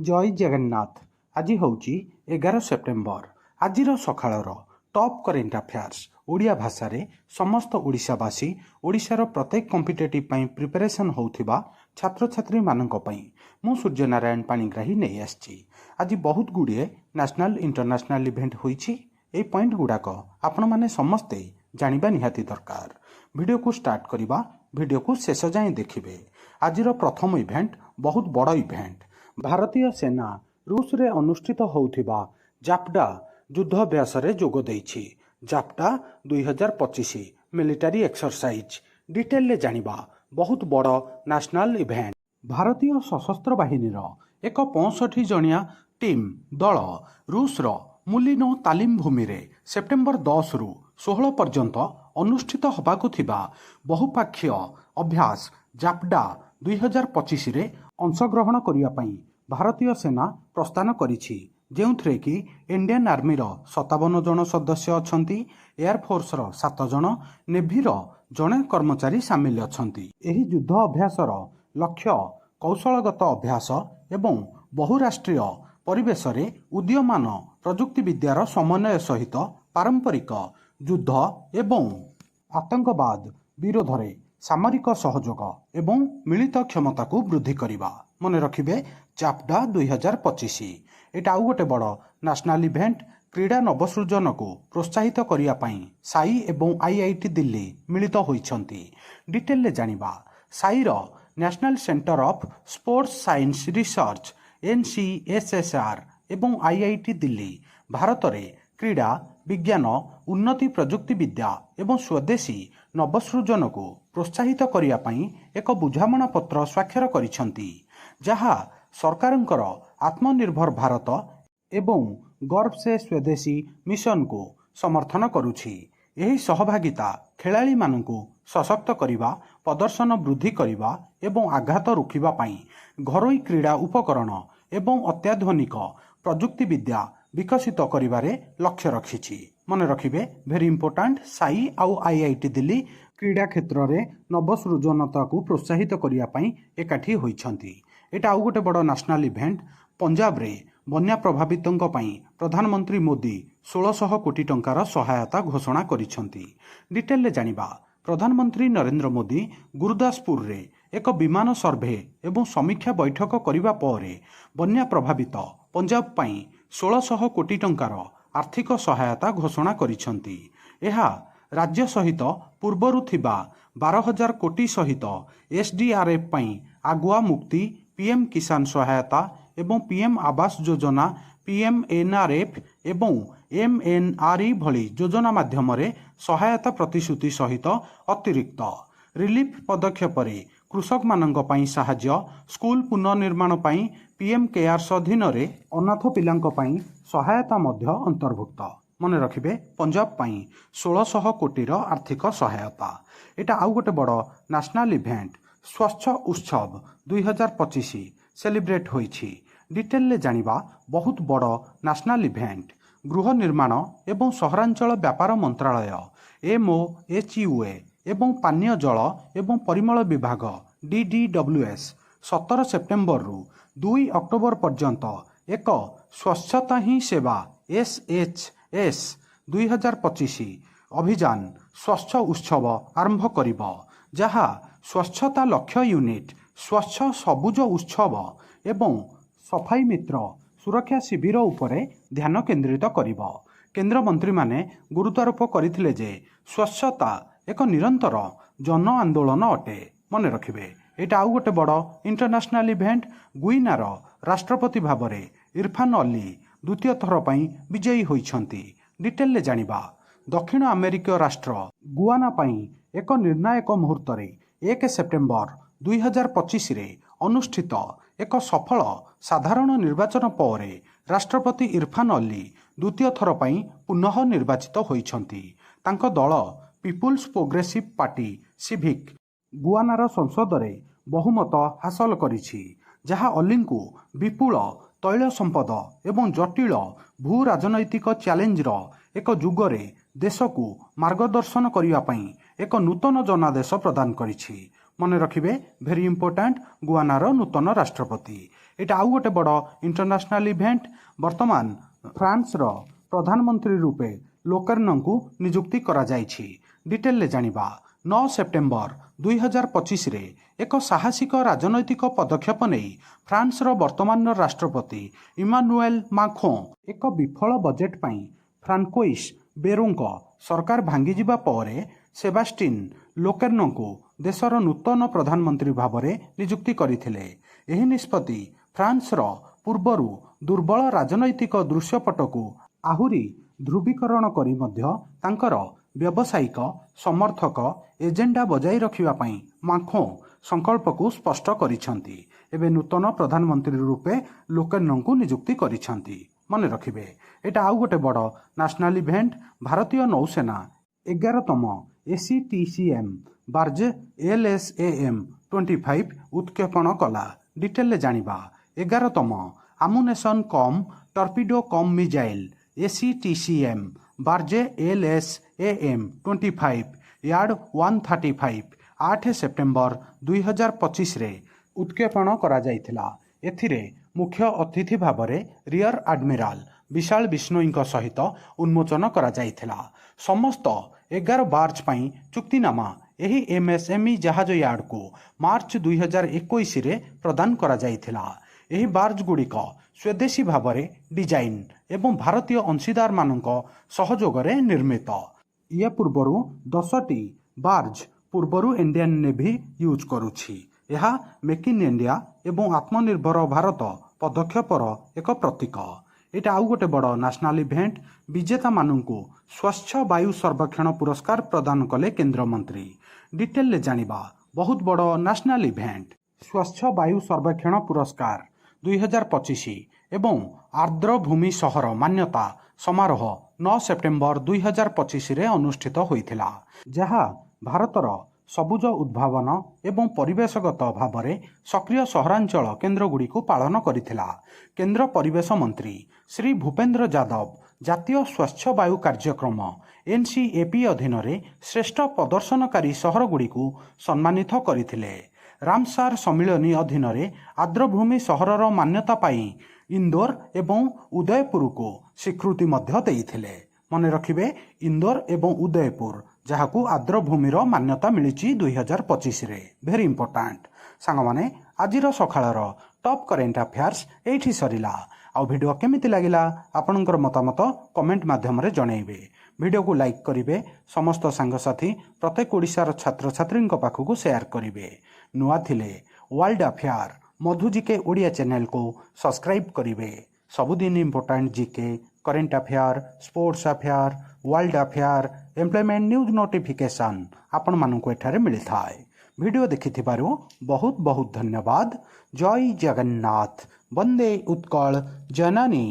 ଜୟ ଜଗନ୍ନାଥ। ଆଜି ହେଉଛି 11 ସେପ୍ଟେମ୍ବର। ଆଜିର ସକାଳର ଟପ୍ କରେଣ୍ଟ ଆଫେୟାର୍ସ ଓଡ଼ିଆ ଭାଷାରେ ସମସ୍ତ ଓଡ଼ିଶାବାସୀ, ଓଡ଼ିଶାର ପ୍ରତ୍ୟେକ କମ୍ପିଟେଟିଭ୍ ପାଇଁ ପ୍ରିପାରେସନ୍ ହେଉଥିବା ଛାତ୍ରଛାତ୍ରୀମାନଙ୍କ ପାଇଁ ମୁଁ ସୂର୍ଯ୍ୟନାରାୟଣ ପାଣିଗ୍ରାହୀ ନେଇ ଆସିଛି। ଆଜି ବହୁତ ଗୁଡ଼ିଏ ନ୍ୟାସନାଲ୍ ଇଣ୍ଟରନ୍ୟାସନାଲ୍ ଇଭେଣ୍ଟ ହୋଇଛି। ଏହି ପଏଣ୍ଟ ଗୁଡ଼ାକ ଆପଣମାନେ ସମସ୍ତେ ଜାଣିବା ନିହାତି ଦରକାର। ଭିଡ଼ିଓକୁ ଷ୍ଟାର୍ଟ କରିବା, ଭିଡ଼ିଓକୁ ଶେଷ ଯାଏଁ ଦେଖିବେ। ଆଜିର ପ୍ରଥମ ଇଭେଣ୍ଟ ବହୁତ ବଡ଼ ଇଭେଣ୍ଟ। ଭାରତୀୟ ସେନା ରୁଷରେ ଅନୁଷ୍ଠିତ ହେଉଥିବା ଜାପଡା ଯୁଦ୍ଧାଭ୍ୟାସରେ ଯୋଗ ଦେଇଛି। ଜାପଡା 2025 ମିଲିଟାରୀ ଏକ୍ସରସାଇଜ୍ ଡିଟେଲରେ ଜାଣିବା। ବହୁତ ବଡ଼ ନ୍ୟାସନାଲ୍ ଇଭେଣ୍ଟ। ଭାରତୀୟ ସଶସ୍ତ୍ର ବାହିନୀର ଏକ 65 ଜଣିଆ ଟିମ୍ ଦଳ ରୁଷର ମୁଲିନୋ ତାଲିମ ଭୂମିରେ ସେପ୍ଟେମ୍ବର 10ରୁ 16 ପର୍ଯ୍ୟନ୍ତ ଅନୁଷ୍ଠିତ ହେବାକୁ ଥିବା ବହୁପାକ୍ଷୀୟ ଅଭ୍ୟାସ ଜାପଡା 2025ରେ ଅଂଶଗ୍ରହଣ କରିବା ପାଇଁ ଭାରତୀୟ ସେନା ପ୍ରସ୍ଥାନ କରିଛି, ଯେଉଁଥିରେ କି ଇଣ୍ଡିଆନ୍ ଆର୍ମିର 57 ଜଣ ସଦସ୍ୟ ଅଛନ୍ତି, ଏୟାରଫୋର୍ସର 7 ଜଣ, ନେଭିର ଜଣେ କର୍ମଚାରୀ ସାମିଲ ଅଛନ୍ତି। ଏହି ଯୁଦ୍ଧ ଅଭ୍ୟାସର ଲକ୍ଷ୍ୟ କୌଶଳଗତ ଅଭ୍ୟାସ ଏବଂ ବହୁରାଷ୍ଟ୍ରୀୟ ପରିବେଶରେ ଉଦୀୟମାନ ପ୍ରଯୁକ୍ତିବିଦ୍ୟାର ସମନ୍ୱୟ ସହିତ ପାରମ୍ପରିକ ଯୁଦ୍ଧ ଏବଂ ଆତଙ୍କବାଦ ବିରୋଧରେ ସାମରିକ ସହଯୋଗ ଏବଂ ମିଳିତ କ୍ଷମତାକୁ ବୃଦ୍ଧି କରିବା। ମନେ ରଖିବେ ଜାପଡା 2025। ଏଇଟା ଆଉ ଗୋଟେ ବଡ଼ ନ୍ୟାସନାଲ୍ ଇଭେଣ୍ଟ। କ୍ରୀଡ଼ା ନବସୃଜନକୁ ପ୍ରୋତ୍ସାହିତ କରିବା ପାଇଁ ସାଇ ଏବଂ IIT ଦିଲ୍ଲୀ ମିଳିତ ହୋଇଛନ୍ତି। ଡିଟେଲରେ ଜାଣିବା। ସାଇର national centre of sports science research NCSSR ଏବଂ IIT ଦିଲ୍ଲୀ ଭାରତରେ କ୍ରୀଡ଼ା, ବିଜ୍ଞାନ, ଉନ୍ନତି ପ୍ରଯୁକ୍ତିବିଦ୍ୟା ଏବଂ ସ୍ୱଦେଶୀ ନବସୃଜନକୁ ପ୍ରୋତ୍ସାହିତ କରିବା ପାଇଁ ଏକ ବୁଝାମଣା ପତ୍ର ସ୍ୱାକ୍ଷର କରିଛନ୍ତି, ଯାହା ସରକାରଙ୍କର ଆତ୍ମନିର୍ଭର ଭାରତ ଏବଂ ଗର୍ବ ସେ ସ୍ୱଦେଶୀ ମିଶନକୁ ସମର୍ଥନ କରୁଛି। ଏହି ସହଭାଗିତା ଖେଳାଳିମାନଙ୍କୁ ସଶକ୍ତ କରିବା, ପ୍ରଦର୍ଶନ ବୃଦ୍ଧି କରିବା ଏବଂ ଆଘାତ ରୋକିବା ପାଇଁ ଘରୋଇ କ୍ରୀଡ଼ା ଉପକରଣ ଏବଂ ଅତ୍ୟାଧୁନିକ ପ୍ରଯୁକ୍ତିବିଦ୍ୟା ବିକଶିତ କରିବାରେ ଲକ୍ଷ୍ୟ ରଖିଛି। ମନେ ରଖିବେ, ଭେରି ଇମ୍ପୋର୍ଟାଣ୍ଟ। ସାଇ ଆଉ IIT ଦିଲ୍ଲୀ କ୍ରୀଡ଼ା କ୍ଷେତ୍ରରେ ନବସୃଜନତାକୁ ପ୍ରୋତ୍ସାହିତ କରିବା ପାଇଁ ଏକାଠି ହୋଇଛନ୍ତି। ଏଇଟା ଆଉ ଗୋଟେ ବଡ଼ ନ୍ୟାସନାଲ୍ ଇଭେଣ୍ଟ। ପଞ୍ଜାବରେ ବନ୍ୟା ପ୍ରଭାବିତଙ୍କ ପାଇଁ ପ୍ରଧାନମନ୍ତ୍ରୀ ମୋଦି 1600 କୋଟି ଟଙ୍କାର ସହାୟତା ଘୋଷଣା କରିଛନ୍ତି। ଡିଟେଲରେ ଜାଣିବା। ପ୍ରଧାନମନ୍ତ୍ରୀ ନରେନ୍ଦ୍ର ମୋଦି ଗୁରୁଦାସପୁରରେ ଏକ ବିମାନ ସର୍ଭେ ଏବଂ ସମୀକ୍ଷା ବୈଠକ କରିବା ପରେ ବନ୍ୟା ପ୍ରଭାବିତ ପଞ୍ଜାବ ପାଇଁ 1600 କୋଟି ଟଙ୍କାର ଆର୍ଥିକ ସହାୟତା ଘୋଷଣା କରିଛନ୍ତି। ଏହା ରାଜ୍ୟ ସହିତ ପୂର୍ବରୁ ଥିବା 12,000 କୋଟି ସହିତ SDRF ପାଇଁ ଆଗୁଆ ମୁକ୍ତି, PM କିଷାନ ସହାୟତା ଏବଂ PM ଆବାସ ଯୋଜନା, PMNRF ଏବଂ MNRE ଭଳି ଯୋଜନା ମାଧ୍ୟମରେ ସହାୟତା ପ୍ରତିଶ୍ରୁତି ସହିତ ଅତିରିକ୍ତ ରିଲିଫ୍ ପଦକ୍ଷେପରେ କୃଷକମାନଙ୍କ ପାଇଁ ସାହାଯ୍ୟ, ସ୍କୁଲ ପୁନର୍ନିର୍ମାଣ ପାଇଁ PM କେୟାର୍ସ ଅଧୀନରେ ଅନାଥ ପିଲାଙ୍କ ପାଇଁ ସହାୟତା ମଧ୍ୟ ଅନ୍ତର୍ଭୁକ୍ତ। ମନେ ରଖିବେ, ପଞ୍ଜାବ ପାଇଁ 1600 କୋଟିର ଆର୍ଥିକ ସହାୟତା। ଏଇଟା ଆଉ ଗୋଟେ ବଡ଼ ନ୍ୟାସନାଲ୍ ଇଭେଣ୍ଟ। ସ୍ୱଚ୍ଛ ଉତ୍ସବ 2025 ସେଲିବ୍ରେଟ୍ ହୋଇଛି। ଡିଟେଲରେ ଜାଣିବା। ବହୁତ ବଡ଼ ନ୍ୟାସନାଲ୍ ଇଭେଣ୍ଟ। ଗୃହ ନିର୍ମାଣ ଏବଂ ସହରାଞ୍ଚଳ ବ୍ୟାପାର ମନ୍ତ୍ରାଳୟ MoHUA ଏବଂ ପାନୀୟ ଜଳ ଏବଂ ପରିମଳ ବିଭାଗ DDWS 17 ସେପ୍ଟେମ୍ବରରୁ 2 ଅକ୍ଟୋବର ପର୍ଯ୍ୟନ୍ତ ଏକ ସ୍ୱଚ୍ଛତା ହିଁ ସେବା SHS 2025 ଅଭିଯାନ ସ୍ୱଚ୍ଛ ଉତ୍ସବ ଆରମ୍ଭ କରିବ, ଯାହା ସ୍ୱଚ୍ଛତା ଲକ୍ଷ୍ୟ ୟୁନିଟ୍, ସ୍ୱଚ୍ଛ ସବୁଜ ଉତ୍ସବ ଏବଂ ସଫାଇ ମିତ୍ର ସୁରକ୍ଷା ଶିବିର ଉପରେ ଧ୍ୟାନ କେନ୍ଦ୍ରିତ କରିବ। କେନ୍ଦ୍ରମନ୍ତ୍ରୀମାନେ ଗୁରୁତ୍ୱାରୋପ କରିଥିଲେ ଯେ ସ୍ୱଚ୍ଛତା ଏକ ନିରନ୍ତର ଜନ ଆନ୍ଦୋଳନ ଅଟେ। ମନେ ରଖିବେ, ଏଇଟା ଆଉ ଗୋଟେ ବଡ଼ ଇଣ୍ଟରନ୍ୟାସନାଲ୍ ଇଭେଣ୍ଟ। ଗୁଇନାର ରାଷ୍ଟ୍ରପତି ଭାବରେ ଇରଫାନ ଅଲି ଦ୍ୱିତୀୟ ଥର ପାଇଁ ବିଜୟୀ ହୋଇଛନ୍ତି। ଡିଟେଲରେ ଜାଣିବା। ଦକ୍ଷିଣ ଆମେରିକୀୟ ରାଷ୍ଟ୍ର ଗୁଆନା ପାଇଁ ଏକ ନିର୍ଣ୍ଣାୟକ ମୁହୂର୍ତ୍ତରେ 1 ସେପ୍ଟେମ୍ବର 2025ରେ ଅନୁଷ୍ଠିତ ଏକ ସଫଳ ସାଧାରଣ ନିର୍ବାଚନ ପରେ ରାଷ୍ଟ୍ରପତି ଇରଫାନ ଅଲି ଦ୍ୱିତୀୟ ଥର ପାଇଁ ପୁନଃ ନିର୍ବାଚିତ ହୋଇଛନ୍ତି। ତାଙ୍କ ଦଳ ପିପୁଲ୍ସ ପ୍ରୋଗ୍ରେସିଭ୍ ପାର୍ଟି ସିଭିକ୍ ଗୁଆନାର ସଂସଦରେ ବହୁମତ ହାସଲ କରିଛି, ଯାହା ଅଲିଙ୍କୁ ବିପୁଳ ତୈଳ ସମ୍ପଦ ଏବଂ ଜଟିଳ ଭୂ ରାଜନୈତିକ ଚ୍ୟାଲେଞ୍ଜର ଏକ ଯୁଗରେ ଦେଶକୁ ମାର୍ଗଦର୍ଶନ କରିବା ପାଇଁ ଏକ ନୂତନ ଜନାଦେଶ ପ୍ରଦାନ କରିଛି। ମନେ ରଖିବେ, ଭେରି ଇମ୍ପୋର୍ଟାଣ୍ଟ। ଗୁଆନାର ନୂତନ ରାଷ୍ଟ୍ରପତି। ଏଇଟା ଆଉ ଗୋଟେ ବଡ଼ ଇଣ୍ଟରନ୍ୟାସନାଲ ଇଭେଣ୍ଟ। ବର୍ତ୍ତମାନ ଫ୍ରାନ୍ସର ପ୍ରଧାନମନ୍ତ୍ରୀ ରୂପେ ଲୋକେର୍ଣ୍ଣଙ୍କୁ ନିଯୁକ୍ତି କରାଯାଇଛି। ଡିଟେଲରେ ଜାଣିବା। 9 ସେପ୍ଟେମ୍ବର 2025ରେ ଏକ ସାହସିକ ରାଜନୈତିକ ପଦକ୍ଷେପ ନେଇ ଫ୍ରାନ୍ସର ବର୍ତ୍ତମାନର ରାଷ୍ଟ୍ରପତି ଇମାନୁଏଲ ମାକ୍ରୋଁ ଏକ ବିଫଳ ବଜେଟ୍ ପାଇଁ ଫ୍ରାନ୍କୋଇସ୍ ବେରୋଙ୍କ ସରକାର ଭାଙ୍ଗିଯିବା ପରେ ସେବାଷ୍ଟିନ୍ ଲୋକେର୍ଣ୍ଣଙ୍କୁ ଦେଶର ନୂତନ ପ୍ରଧାନମନ୍ତ୍ରୀ ଭାବରେ ନିଯୁକ୍ତି କରିଥିଲେ। ଏହି ନିଷ୍ପତ୍ତି ଫ୍ରାନ୍ସର ପୂର୍ବରୁ ଦୁର୍ବଳ ରାଜନୈତିକ ଦୃଶ୍ୟପଟକୁ ଆହୁରି ଧ୍ରୁବୀକରଣ କରି ମଧ୍ୟ ତାଙ୍କର ବ୍ୟବସାୟିକ ସମର୍ଥକ ଏଜେଣ୍ଡା ବଜାୟ ରଖିବା ପାଇଁ ମାକ୍ରୋଁ ସଂକଳ୍ପକୁ ସ୍ପଷ୍ଟ କରିଛନ୍ତି। ଏବେ ନୂତନ ପ୍ରଧାନମନ୍ତ୍ରୀ ରୂପେ ଲୋକେର୍ଣ୍ଣଙ୍କୁ ନିଯୁକ୍ତି କରିଛନ୍ତି। ମନେ ରଖିବେ, ଏଇଟା ଆଉ ଗୋଟେ ବଡ଼ ନ୍ୟାସନାଲ ଇଭେଣ୍ଟ। ଭାରତୀୟ ନୌସେନା 11ତମ ACTCM ବାର୍ଜ LSAM-25 ଉତ୍କ୍ଷେପଣ କଲା। ଡିଟେଲରେ ଜାଣିବା। 11ତମ ammunition cum torpedo cum missile ACTCM barge LSAM-25 yard 135 8 September 2025ରେ ଉତ୍କ୍ଷେପଣ କରାଯାଇଥିଲା। ଏଥିରେ ମୁଖ୍ୟ ଅତିଥି ଭାବରେ ରିୟର ଆଡମିରାଲ ବିଶାଳ ବିଷ୍ଣୋଇଙ୍କ ସହିତ ଉନ୍ମୋଚନ କରାଯାଇଥିଲା। ସମସ୍ତ 11 ବାର୍ଜ ପାଇଁ ଚୁକ୍ତିନାମା ଏହି MSME ଜାହାଜ ୟାର୍ଡକୁ ମାର୍ଚ୍ଚ 2021ରେ ପ୍ରଦାନ କରାଯାଇଥିଲା। ଏହି ବାର୍ଜଗୁଡ଼ିକ ସ୍ୱଦେଶୀ ଭାବରେ ଡିଜାଇନ୍ ଏବଂ ଭାରତୀୟ ଅଂଶୀଦାରମାନଙ୍କ ସହଯୋଗରେ ନିର୍ମିତ। ୟା ପୂର୍ବରୁ 10ଟି ବାର୍ଜ ପୂର୍ବରୁ ଇଣ୍ଡିଆନ୍ ନେଭି ୟୁଜ୍ କରୁଛି। ଏହା ମେକ୍ ଇନ୍ ଇଣ୍ଡିଆ ଏବଂ ଆତ୍ମନିର୍ଭର ଭାରତ ପଦକ୍ଷେପର ଏକ ପ୍ରତୀକ। ଏଇଟା ଆଉ ଗୋଟେ ବଡ଼ ନ୍ୟାସନାଲ ଇଭେଣ୍ଟ। ବିଜେତାମାନଙ୍କୁ ସ୍ୱଚ୍ଛ ବାୟୁ ସର୍ବେକ୍ଷଣ ପୁରସ୍କାର ପ୍ରଦାନ କଲେ କେନ୍ଦ୍ରମନ୍ତ୍ରୀ। ଡିଟେଲରେ ଜାଣିବା। ବହୁତ ବଡ଼ ନ୍ୟାସନାଲ ଇଭେଣ୍ଟ। ସ୍ୱଚ୍ଛ ବାୟୁ ସର୍ବେକ୍ଷଣ ପୁରସ୍କାର 2025 ଏବଂ ଆର୍ଦ୍ରଭୂମି ସହର ମାନ୍ୟତା ସମାରୋହ 9 ସେପ୍ଟେମ୍ବର 2025ରେ ଅନୁଷ୍ଠିତ ହୋଇଥିଲା, ଯାହା ଭାରତର ସବୁଜ ଉଦ୍ଭାବନ ଏବଂ ପରିବେଶଗତ ଭାବରେ ସକ୍ରିୟ ସହରାଞ୍ଚଳ କେନ୍ଦ୍ରଗୁଡ଼ିକୁ ପାଳନ କରିଥିଲା। କେନ୍ଦ୍ର ପରିବେଶ ମନ୍ତ୍ରୀ ଶ୍ରୀ ଭୂପେନ୍ଦ୍ର ଯାଦବ ଜାତୀୟ ସ୍ୱଚ୍ଛ ବାୟୁ କାର୍ଯ୍ୟକ୍ରମ NCAP ଅଧୀନରେ ଶ୍ରେଷ୍ଠ ପ୍ରଦର୍ଶନକାରୀ ସହରଗୁଡ଼ିକୁ ସମ୍ମାନିତ କରିଥିଲେ। ରାମସାର ସମ୍ମିଳନୀ ଅଧୀନରେ ଆର୍ଦ୍ରଭୂମି ସହରର ମାନ୍ୟତା ପାଇଁ ଇନ୍ଦୋର ଏବଂ ଉଦୟପୁରକୁ ସ୍ୱୀକୃତି ମଧ୍ୟ ଦେଇଥିଲେ। ମନେ ରଖିବେ, ଇନ୍ଦୋର ଏବଂ ଉଦୟପୁର, ଯାହାକୁ ଆର୍ଦ୍ରଭୂମିର ମାନ୍ୟତା ମିଳିଛି 2025ରେ। Very important. ସାଙ୍ଗମାନେ, ଆଜିର ସକାଳର ଟପ୍ କରେଣ୍ଟ ଆଫେୟାର୍ସ ଏଇଠି ସରିଲା। ଆଉ ଭିଡ଼ିଓ କେମିତି ଲାଗିଲା ଆପଣଙ୍କର ମତାମତ କମେଣ୍ଟ ମାଧ୍ୟମରେ ଜଣାଇବେ। ଭିଡ଼ିଓକୁ ଲାଇକ୍ କରିବେ, ସମସ୍ତ ସାଙ୍ଗସାଥି ପ୍ରତ୍ୟେକ ଓଡ଼ିଶାର ଛାତ୍ରଛାତ୍ରୀଙ୍କ ପାଖକୁ ସେୟାର କରିବେ। ନୂଆ ଥିଲେ ୱାର୍ଲଡ ଆଫେୟାର ମଧୁ ଜିକେ ଓଡ଼ିଆ ଚ୍ୟାନେଲକୁ ସବସ୍କ୍ରାଇବ୍ କରିବେ। ସବୁଦିନ important GK, current affair, sports affair, world affair, employment news notification ଆପଣମାନଙ୍କୁ ଏଠାରେ ମିଳିଥାଏ। ଭିଡ଼ିଓ ଦେଖିଥିବାରୁ ବହୁତ ବହୁତ ଧନ୍ୟବାଦ। ଜୟ ଜଗନ୍ନାଥ। ବନ୍ଦେ ଉତ୍କଳ ଜନନୀ।